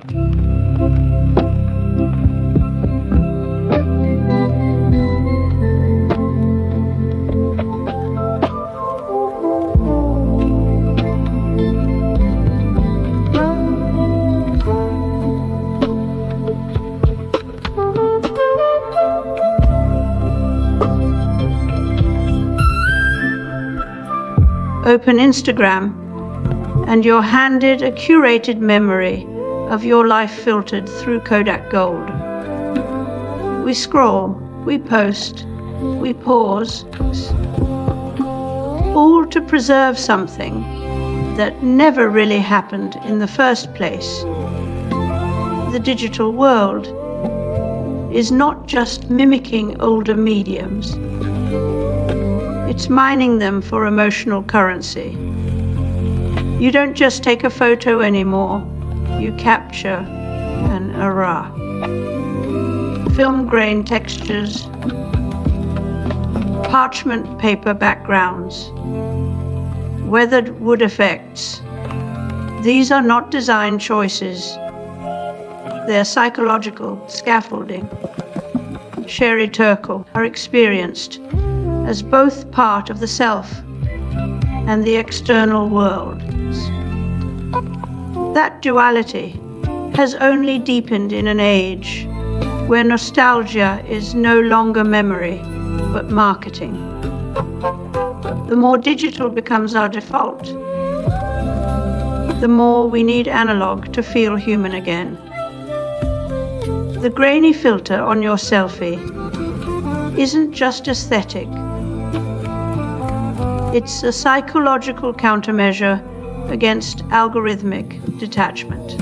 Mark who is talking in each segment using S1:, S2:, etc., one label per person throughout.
S1: Open Instagram, and you're handed a curated memory of your life filtered through Kodak Gold. We scroll, we post, we pause, all to preserve something that never really happened in the first place. The digital world is not just mimicking older mediums. It's mining them for emotional currency. You don't just take a photo anymore, you capture an aura. Film grain textures, parchment paper backgrounds, weathered wood effects. These are not design choices. They're psychological scaffolding. Sherry Turkle are experienced as both part of the self and the external world. That duality has only deepened in an age where nostalgia is no longer memory, but marketing. The more digital becomes our default, the more we need analog to feel human again. The grainy filter on your selfie isn't just aesthetic. It's a psychological countermeasure against algorithmic detachment.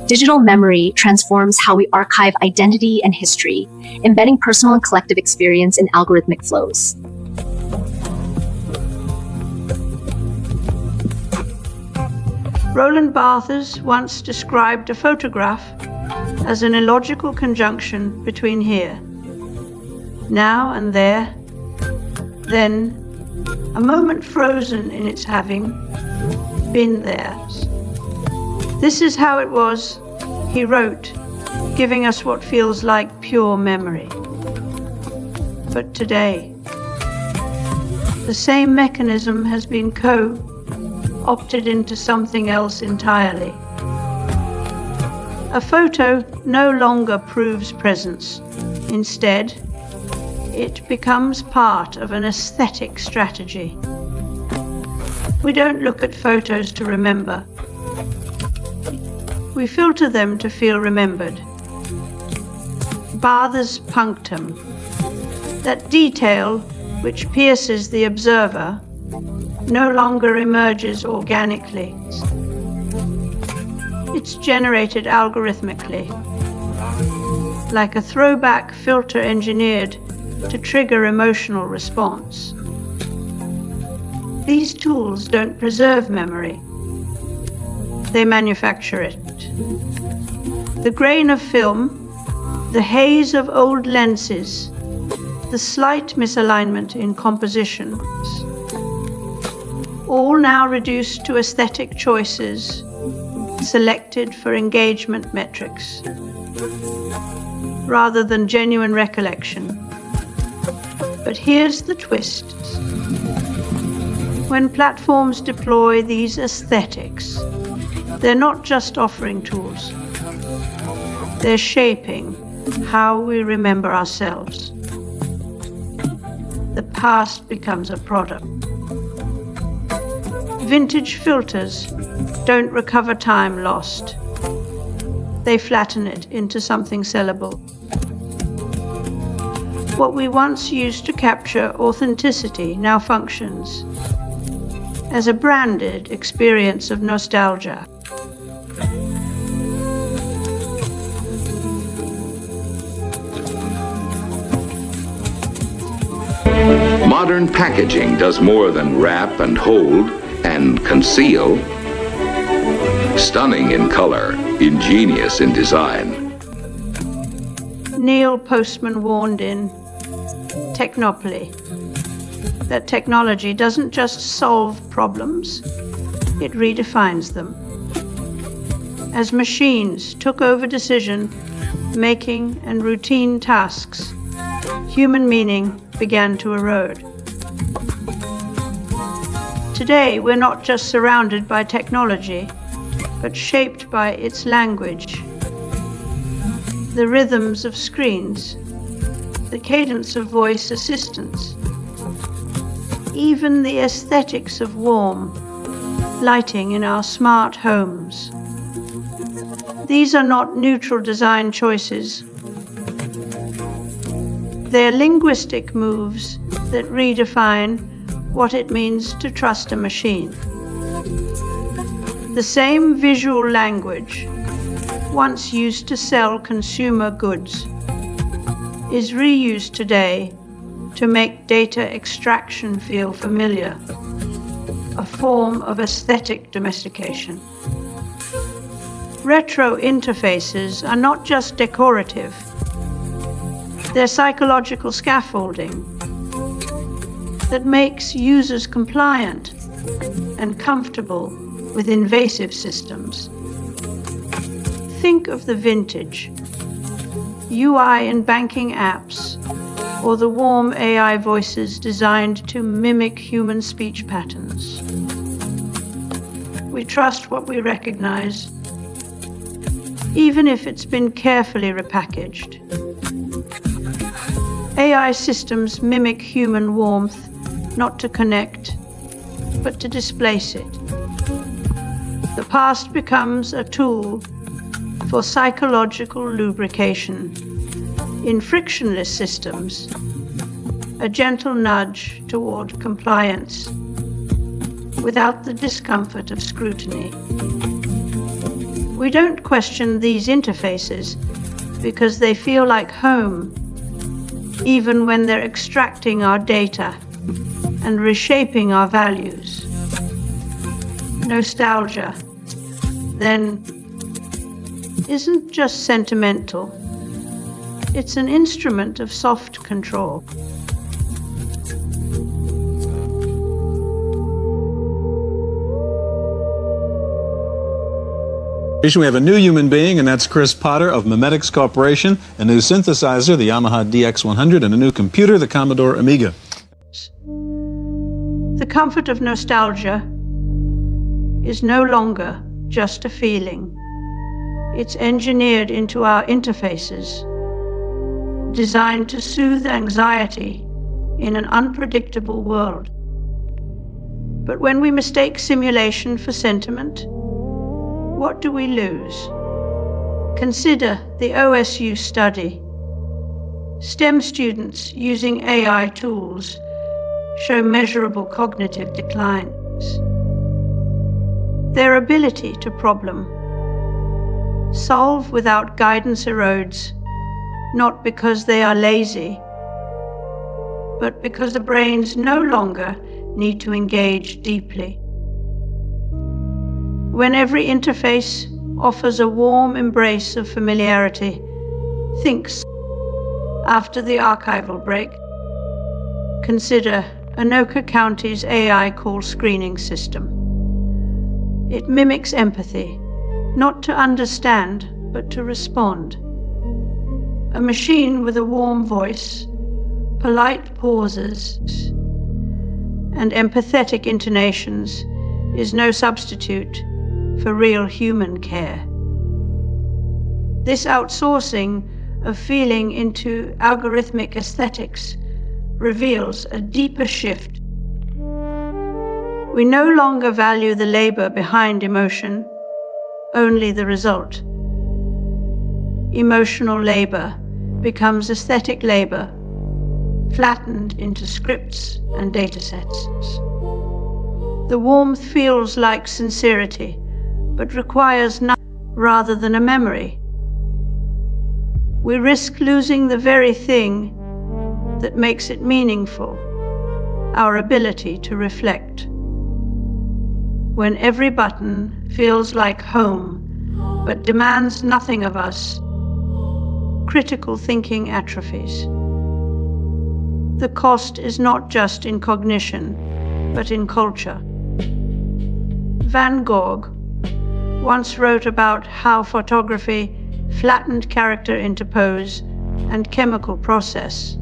S2: Digital memory transforms how we archive identity and history, embedding personal and collective experience in algorithmic flows.
S1: Roland Barthes once described a photograph as an illogical conjunction between here, now and there, then a moment frozen in its having been there. This is how it was, he wrote, giving us what feels like pure memory. But today, the same mechanism has been opted into something else entirely. A photo no longer proves presence. Instead, it becomes part of an aesthetic strategy. We don't look at photos to remember. We filter them to feel remembered. Barthes' punctum, that detail which pierces the observer, no longer emerges organically. It's generated algorithmically, like a throwback filter engineered to trigger emotional response. These tools don't preserve memory. They manufacture it. The grain of film, the haze of old lenses, the slight misalignment in compositions, all now reduced to aesthetic choices selected for engagement metrics, rather than genuine recollection. But here's the twist. When platforms deploy these aesthetics, they're not just offering tools. They're shaping how we remember ourselves. The past becomes a product. Vintage filters don't recover time lost. They flatten it into something sellable. What we once used to capture authenticity now functions as a branded experience of nostalgia.
S3: Modern packaging does more than wrap and hold and conceal. Stunning in color, ingenious in design.
S1: Neil Postman warned in Technopoly. that technology doesn't just solve problems, it redefines them. As machines took over decision-making and routine tasks, human meaning began to erode. Today, we're not just surrounded by technology, but shaped by its language. The rhythms of screens, the cadence of voice assistants, even the aesthetics of warm lighting in our smart homes. These are not neutral design choices. They're linguistic moves that redefine what it means to trust a machine. The same visual language once used to sell consumer goods is reused today to make data extraction feel familiar, a form of aesthetic domestication. Retro interfaces are not just decorative, they're psychological scaffolding that makes users compliant and comfortable with invasive systems. Think of the vintage UI in banking apps, or the warm AI voices designed to mimic human speech patterns. We trust what we recognize, even if it's been carefully repackaged. AI systems mimic human warmth, not to connect, but to displace it. The past becomes a tool for psychological lubrication. In frictionless systems, a gentle nudge toward compliance without the discomfort of scrutiny. We don't question these interfaces because they feel like home, even when they're extracting our data and reshaping our values. Nostalgia, then, isn't just sentimental. It's an instrument of soft control.
S4: We have a new human being, and that's Chris Potter of Memetics Corporation, a new synthesizer, the Yamaha DX100, and a new computer, the Commodore Amiga.
S1: The comfort of nostalgia is no longer just a feeling. It's engineered into our interfaces, designed to soothe anxiety in an unpredictable world. But when we mistake simulation for sentiment, what do we lose? Consider the OSU study. STEM students using AI tools show measurable cognitive declines. Their ability to problem solve without guidance erodes, not because they are lazy, but because the brains no longer need to engage deeply. When every interface offers a warm embrace of familiarity, think after the archival break. Consider Anoka County's AI call screening system. It mimics empathy, not to understand, but to respond. A machine with a warm voice, polite pauses, and empathetic intonations is no substitute for real human care. This outsourcing of feeling into algorithmic aesthetics reveals a deeper shift. We no longer value the labor behind emotion, only the result. Emotional labor becomes aesthetic labor, flattened into scripts and datasets. The warmth feels like sincerity, but requires nothing rather than a memory. We risk losing the very thing that makes it meaningful, our ability to reflect. When every button feels like home, but demands nothing of us, critical thinking atrophies. The cost is not just in cognition, but in culture. Van Gogh once wrote about how photography flattened character into pose and chemical process.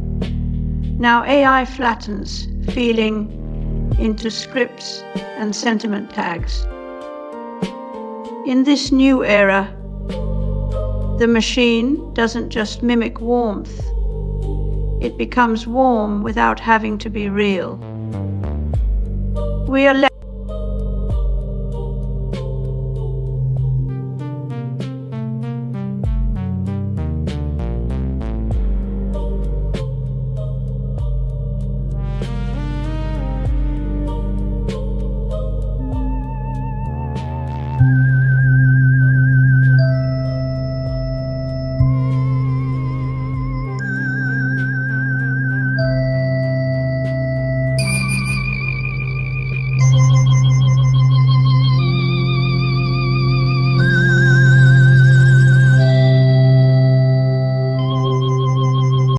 S1: Now AI flattens feeling into scripts and sentiment tags. In this new era, the machine doesn't just mimic warmth. It becomes warm without having to be real. We are left